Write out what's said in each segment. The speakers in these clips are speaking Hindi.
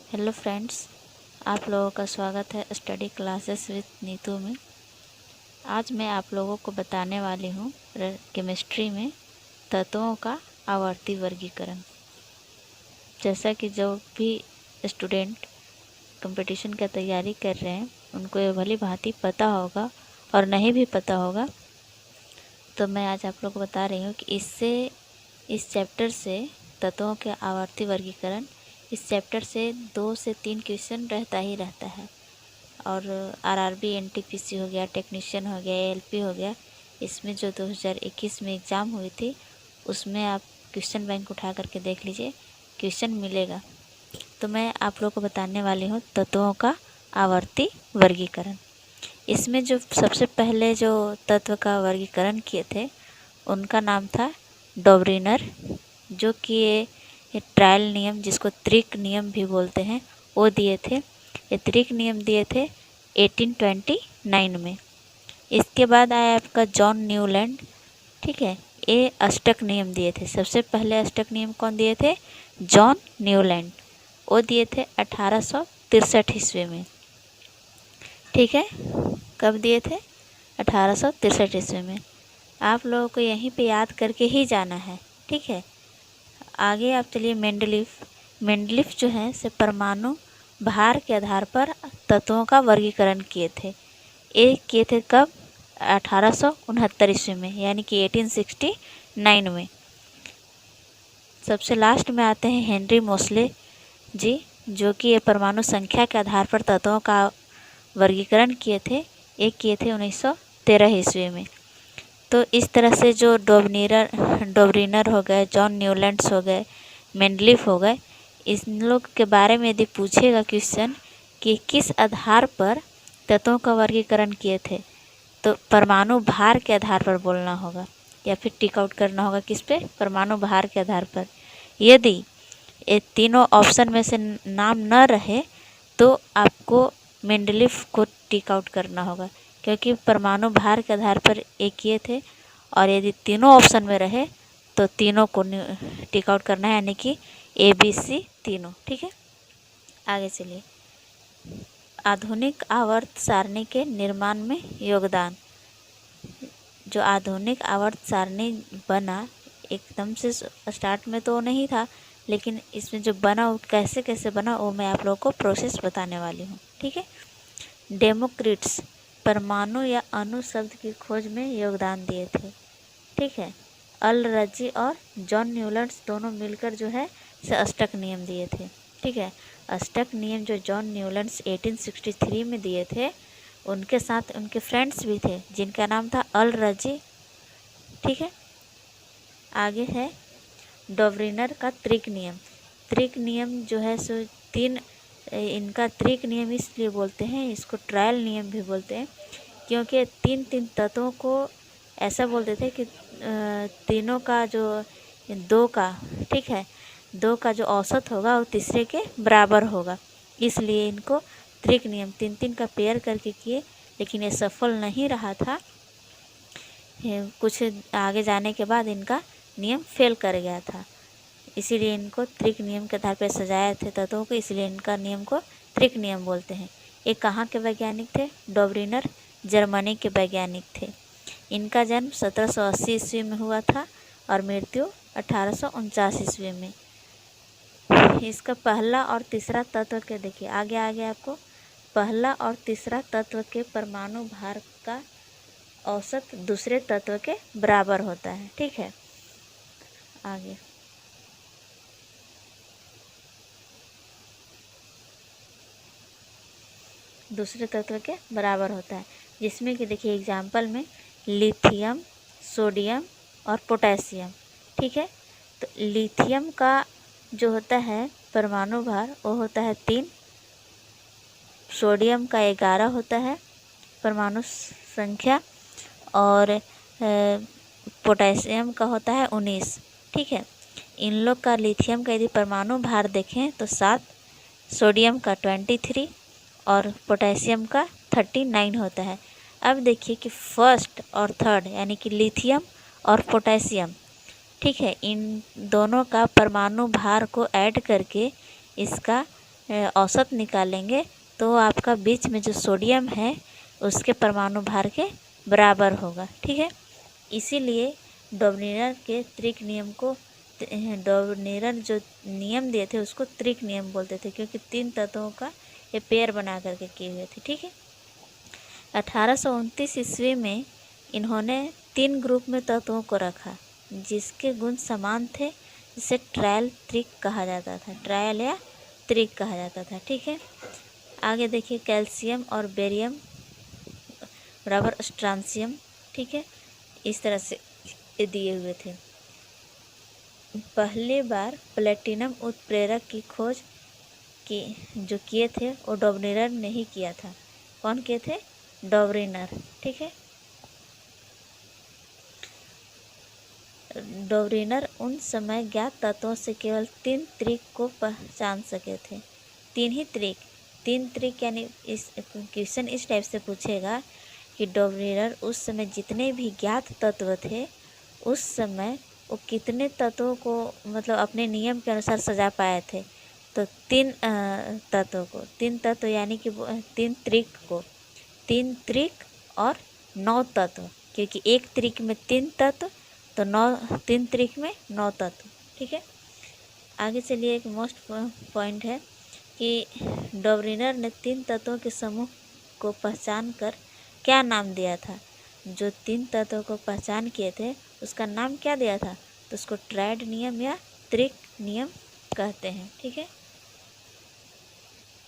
हेलो फ्रेंड्स, आप लोगों का स्वागत है स्टडी क्लासेस विद नीतू में। आज मैं आप लोगों को बताने वाली हूँ केमिस्ट्री में तत्वों का आवर्ती वर्गीकरण। जैसा कि जो भी स्टूडेंट कंपटीशन का तैयारी कर रहे हैं उनको ये भली भांति पता होगा और नहीं भी पता होगा, तो मैं आज आप लोगों को बता रही हूँ कि इस चैप्टर से तत्वों के आवर्ती वर्गीकरण, इस चैप्टर से 2 से 3 क्वेश्चन रहता ही रहता है। और आरआरबी, एनटीपीसी हो गया, टेक्नीशियन हो गया, एएलपी हो गया, इसमें जो 2021 में एग्ज़ाम हुई थी उसमें आप क्वेश्चन बैंक उठा करके देख लीजिए, क्वेश्चन मिलेगा। तो मैं आप लोग को बताने वाली हूँ तत्वों का आवर्ती वर्गीकरण। इसमें जो सबसे पहले जो तत्व का वर्गीकरण किए थे उनका नाम था डॉबरिनर, जो कि ये ट्रायल नियम, जिसको त्रिक नियम भी बोलते हैं, वो दिए थे। ये त्रिक नियम दिए थे 1829 में। इसके बाद आया आपका जॉन न्यूलैंड, ठीक है, ये अष्टक नियम दिए थे। सबसे पहले अष्टक नियम कौन दिए थे? जॉन न्यूलैंड, वो दिए थे 1863 ईस्वी में। ठीक है, कब दिए थे? 1863 ईस्वी में। आप लोगों को यहीं पे याद करके ही जाना है, ठीक है। आगे आप चलिए मेंडलीफ जो है से परमाणु भार के आधार पर तत्वों का वर्गीकरण किए थे। ये किए थे कब? 1869 ईस्वी में, यानी कि 1869 में। सबसे लास्ट में आते हैं हेनरी मोसले जी, जो कि ये परमाणु संख्या के आधार पर तत्वों का वर्गीकरण किए थे। ये किए थे 1913 ईस्वी में। तो इस तरह से जो डॉबरिनर हो गए, जॉन न्यूलैंड्स हो गए, मेंडलीफ हो गए, इन लोग के बारे में यदि पूछेगा क्वेश्चन कि किस आधार पर तत्वों का वर्गीकरण किए थे, तो परमाणु भार के आधार पर बोलना होगा, या फिर टिक आउट करना होगा किस पे? परमाणु भार के आधार पर। यदि ये तीनों ऑप्शन में से नाम न रहे तो आपको मेंडलीफ को टिक आउट करना होगा, क्योंकि परमाणु भार के आधार पर एक किए थे, और यदि तीनों ऑप्शन में रहे तो तीनों को टिक आउट करना है, यानी कि ए बी सी तीनों। ठीक है, आगे चलिए। आधुनिक आवर्त सारणी के निर्माण में योगदान। जो आधुनिक आवर्त सारणी बना, एकदम से स्टार्ट में तो नहीं था, लेकिन इसमें जो बना वो कैसे कैसे बना वो मैं आप लोगों को प्रोसेस बताने वाली हूँ। ठीक है, डेमोक्रिट्स परमाणु या अणु शब्द की खोज में योगदान दिए थे। ठीक है, अल रजी और जॉन न्यूलैंड्स दोनों मिलकर जो है से अष्टक नियम दिए थे। ठीक है, अष्टक नियम जो जॉन न्यूलैंड्स 1863 में दिए थे, उनके साथ उनके फ्रेंड्स भी थे जिनका नाम था अल रजी। ठीक है, आगे है डॉबरिनर का त्रिक नियम। त्रिक नियम जो है सो इनका त्रिक नियम इसलिए बोलते हैं, इसको ट्रायल नियम भी बोलते हैं, क्योंकि तीन तीन तत्वों को ऐसा बोलते थे कि तीनों का जो दो का, ठीक है, दो का जो औसत होगा वो तीसरे के बराबर होगा, इसलिए इनको त्रिक नियम तीन तीन का पेयर करके किए, लेकिन ये सफल नहीं रहा था। कुछ आगे जाने के बाद इनका नियम फेल कर गया था, इसीलिए इनको त्रिक नियम के आधार पर सजाए थे तत्वों को, इसलिए इनका नियम को त्रिक नियम बोलते हैं। ये कहाँ के वैज्ञानिक थे? डॉबरिनर जर्मनी के वैज्ञानिक थे। इनका जन्म 1780 ईस्वी में हुआ था और मृत्यु 1849 ईस्वी में। इसका पहला और तीसरा तत्व के देखिए, आगे आपको पहला और तीसरा तत्व के परमाणु भार का औसत दूसरे तत्व के बराबर होता है। ठीक है, आगे दूसरे तत्व के बराबर होता है, जिसमें कि देखिए एग्जाम्पल में लिथियम, सोडियम और पोटेशियम। ठीक है, तो लिथियम का जो होता है परमाणु भार वो होता है 3, सोडियम का 11 होता है परमाणु संख्या, और पोटेशियम का होता है 19। ठीक है, इन लोग का लिथियम का यदि परमाणु भार देखें तो 7, सोडियम का 23 और पोटेशियम का 39 होता है। अब देखिए कि फर्स्ट और थर्ड यानी कि लिथियम और पोटेशियम, ठीक है, इन दोनों का परमाणु भार को ऐड करके इसका औसत निकालेंगे तो आपका बीच में जो सोडियम है उसके परमाणु भार के बराबर होगा। ठीक है, इसीलिए डॉबनीनर के त्रिक नियम को डॉबनीनर जो नियम दिए थे उसको त्रिक नियम बोलते थे, क्योंकि 3 तत्वों का ये पेयर बना करके किए हुए थे। ठीक है, 1829 ईस्वी में इन्होंने 3 ग्रुप में तत्वों को रखा जिसके गुण समान थे, जिसे ट्रायल त्रिक कहा जाता था, ट्रायल या त्रिक कहा जाता था। ठीक है, आगे देखिए, कैल्शियम और बेरियम बराबर स्ट्रांसियम। ठीक है, इस तरह से दिए हुए थे। पहली बार प्लेटिनम उत्प्रेरक की खोज की जो किए थे वो डॉबनीनर ने ही किया था। कौन किए थे? डॉबनीनर। ठीक है, डॉबनीनर उन समय ज्ञात तत्वों से केवल 3 त्रिक को पहचान सके थे। 3 ही त्रिक, 3 त्रिक यानी इस क्वेश्चन इस टाइप से पूछेगा कि डॉबनीनर उस समय जितने भी ज्ञात तत्व थे उस समय वो कितने तत्वों को मतलब अपने नियम के अनुसार सजा पाए थे। तो 3 तत्वों को, 3 तत्व यानी कि 3 त्रिक को, 3 त्रिक और 9 तत्व, क्योंकि एक त्रिक में 3 तत्व तो 3 त्रिक में 9 तत्व। ठीक है, आगे चलिए, एक मोस्ट पॉइंट है कि डॉबनीनर ने 3 तत्वों के समूह को पहचान कर क्या नाम दिया था? जो 3 तत्वों को पहचान किए थे उसका नाम क्या दिया था? तो उसको ट्रायड नियम या त्रिक नियम कहते हैं। ठीक है,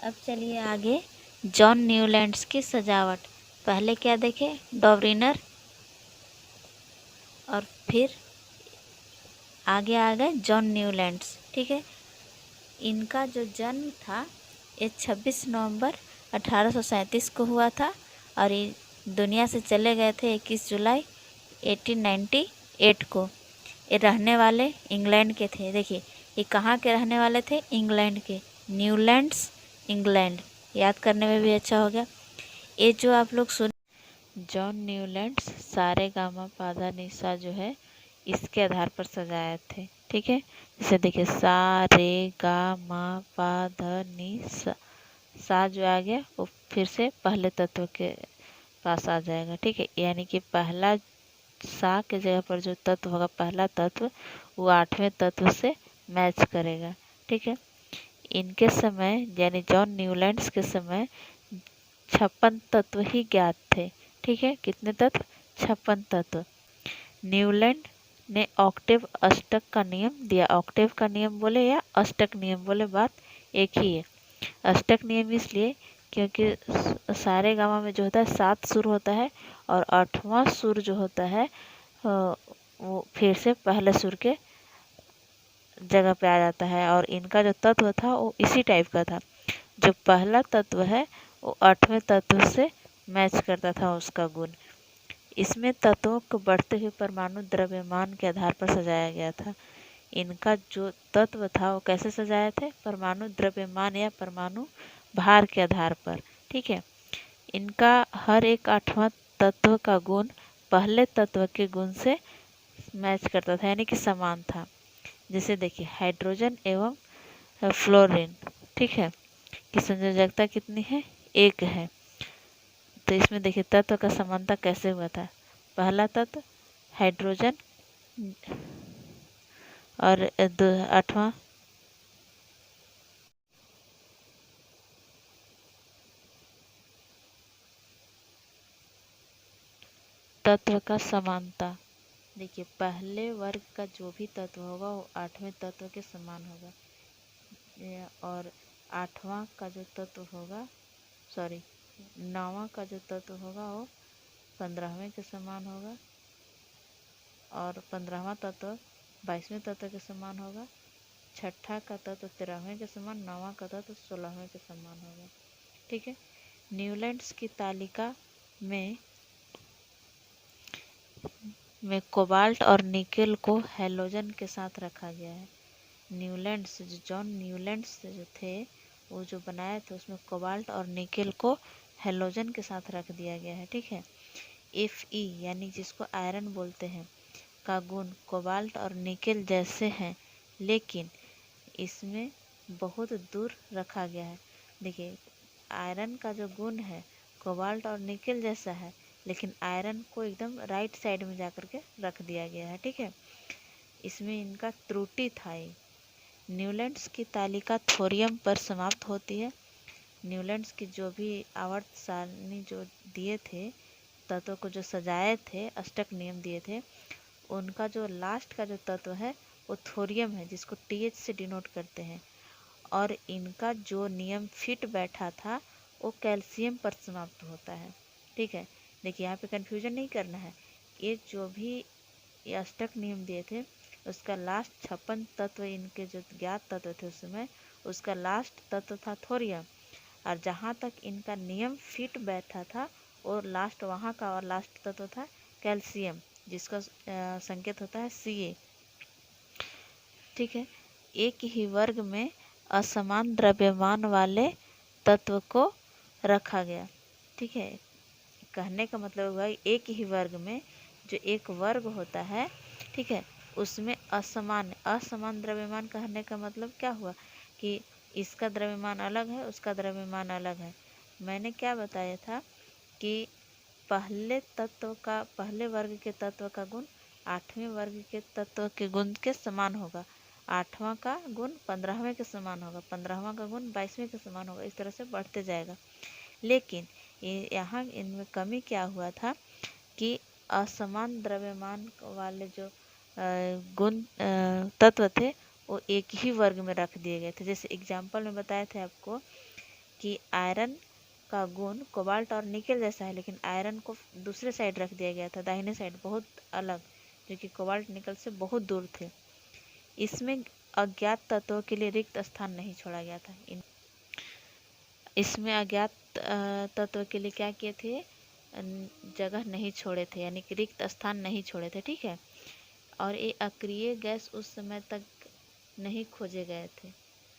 अब चलिए आगे, जॉन न्यूलैंड्स की सजावट। पहले क्या देखे? डॉबनीनर, और फिर आगे आ गए जॉन न्यूलैंड्स। ठीक है, इनका जो जन्म था ये 26 नवंबर 1837 को हुआ था और ये दुनिया से चले गए थे 21 जुलाई 1898 को। ये रहने वाले इंग्लैंड के थे। देखिए, ये कहाँ के रहने वाले थे? इंग्लैंड के, न्यूलैंड्स, इंग्लैंड। याद करने में भी अच्छा हो गया। ये जो आप लोग सुन, जॉन न्यूलैंड्स सारे गामा पाधा निशा जो है इसके आधार पर सजाए थे। ठीक है, जैसे देखिए, सा रे गा मा पा ध नी सा, सा जो आ गया वो फिर से पहले तत्व के पास आ जाएगा। ठीक है, यानी कि पहला सा के जगह पर जो तत्व होगा, पहला तत्व, वो 8वें तत्व से मैच करेगा। ठीक है, इनके समय यानी जॉन न्यूलैंड्स के समय 56 तत्व ही ज्ञात थे। ठीक है, कितने तत्व? 56 तत्व। न्यूलैंड ने ऑक्टेव अष्टक का नियम दिया। ऑक्टेव का नियम बोले या अष्टक नियम बोले, बात एक ही है। अष्टक नियम इसलिए क्योंकि सारे गामा में जो होता है 7 सुर होता है और 8वां सुर जो होता है वो फिर से पहले सुर के जगह पे आ जाता है, और इनका जो तत्व था वो इसी टाइप का था। जो पहला तत्व है वो 8वें तत्व से मैच करता था उसका गुण। इसमें तत्वों को बढ़ते हुए परमाणु द्रव्यमान के आधार पर सजाया गया था। इनका जो तत्व था वो कैसे सजाए थे? परमाणु द्रव्यमान या परमाणु भार के आधार पर। ठीक है, इनका हर एक 8वां तत्व का गुण पहले तत्व के गुण से मैच करता था, यानी कि समान था। जैसे देखिए, हाइड्रोजन एवं फ्लोरीन, ठीक है, की संयोजकता कितनी है? 1 है। तो इसमें देखिए तत्व का समानता कैसे हुआ था? पहला तत्व हाइड्रोजन और 8वां तत्व का समानता। देखिए, पहले वर्ग का जो भी तत्व होगा वो 8वें तत्व के समान होगा, और 8वां का जो तत्व होगा, सॉरी 9वां का जो तत्व होगा वो 15वें के समान होगा, और 15वां तत्व 22वें तत्व के समान होगा, 6ठा का तत्व 13वें के समान, 9वां का तत्व 16वें के समान होगा। ठीक है, न्यूलैंड्स की तालिका में कोबाल्ट और निकेल को हैलोजन के साथ रखा गया है। न्यूलैंड्स, जो जॉन न्यूलैंड्स जो थे वो जो बनाए थे उसमें कोबाल्ट और निकेल को हैलोजन के साथ रख दिया गया है। ठीक है, Fe यानी जिसको आयरन बोलते हैं का गुण कोबाल्ट और निकेल जैसे हैं, लेकिन इसमें बहुत दूर रखा गया है। देखिए, आयरन का जो गुण है कोबाल्ट और निकेल जैसा है, लेकिन आयरन को एकदम राइट साइड में जाकर के रख दिया गया है। ठीक है, इसमें इनका त्रुटि था। न्यूलैंड्स की तालिका थोरियम पर समाप्त होती है। न्यूलैंड्स की जो भी आवर्त सारणी जो दिए थे, तत्व को जो सजाए थे, अष्टक नियम दिए थे, उनका जो लास्ट का जो तत्व है वो थोरियम है, जिसको TH से डिनोट करते हैं। और इनका जो नियम फिट बैठा था वो कैल्शियम पर समाप्त होता है। ठीक है, देखिए यहाँ पे कंफ्यूजन नहीं करना है। ये जो भी ये अष्टक नियम दिए थे, उसका लास्ट 56 तत्व, इनके जो ज्ञात तत्व थे उस समय, उसका लास्ट तत्व था थोरियम। और जहाँ तक इनका नियम फिट बैठा था और लास्ट वहाँ का और लास्ट तत्व था कैल्शियम, जिसका संकेत होता है Ca। ठीक है, एक ही वर्ग में असमान द्रव्यमान वाले तत्व को रखा गया। ठीक है, कहने का मतलब हुआ एक ही वर्ग में जो एक वर्ग होता है, ठीक है, उसमें असमान द्रव्यमान कहने का मतलब क्या हुआ कि इसका द्रव्यमान अलग है, उसका द्रव्यमान अलग है। मैंने क्या बताया था कि पहले वर्ग के तत्व का गुण 8वें वर्ग के तत्व के गुण के समान होगा, 8वां का गुण 15वें के समान होगा, 15वां का गुण 22वें के समान होगा, इस तरह से बढ़ते जाएगा। लेकिन यहाँ इनमें कमी क्या हुआ था कि असमान द्रव्यमान वाले जो गुण तत्व थे वो एक ही वर्ग में रख दिए गए थे। जैसे एग्जाम्पल में बताए थे आपको कि आयरन का गुण कोबाल्ट और निकेल जैसा है, लेकिन आयरन को दूसरे साइड रख दिया गया था, दाहिने साइड बहुत अलग, जो कि कोबाल्ट निकेल से बहुत दूर थे। इसमें अज्ञात तत्वों के लिए रिक्त स्थान नहीं छोड़ा गया था। इसमें अज्ञात तत्व के लिए क्या किए थे, जगह नहीं छोड़े थे, यानी कि रिक्त स्थान नहीं छोड़े थे। ठीक है, और ये अक्रिय गैस उस समय तक नहीं खोजे गए थे।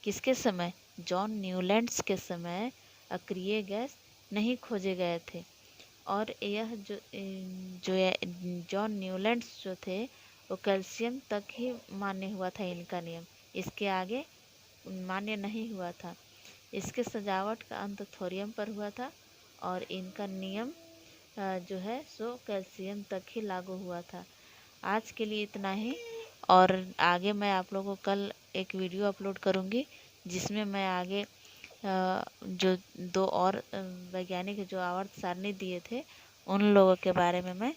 किसके समय? जॉन न्यूलैंड्स के समय अक्रिय गैस नहीं खोजे गए थे। और यह जॉन न्यूलैंड्स जो थे वो कैल्शियम तक ही मान्य हुआ था इनका नियम, इसके आगे मान्य नहीं हुआ था। इसके सजावट का अंत थोरियम पर हुआ था और इनका नियम जो है सो कैल्शियम तक ही लागू हुआ था। आज के लिए इतना ही, और आगे मैं आप लोगों को कल एक वीडियो अपलोड करूँगी जिसमें मैं आगे जो 2 और वैज्ञानिक जो आवर्त सारणी दिए थे उन लोगों के बारे में मैं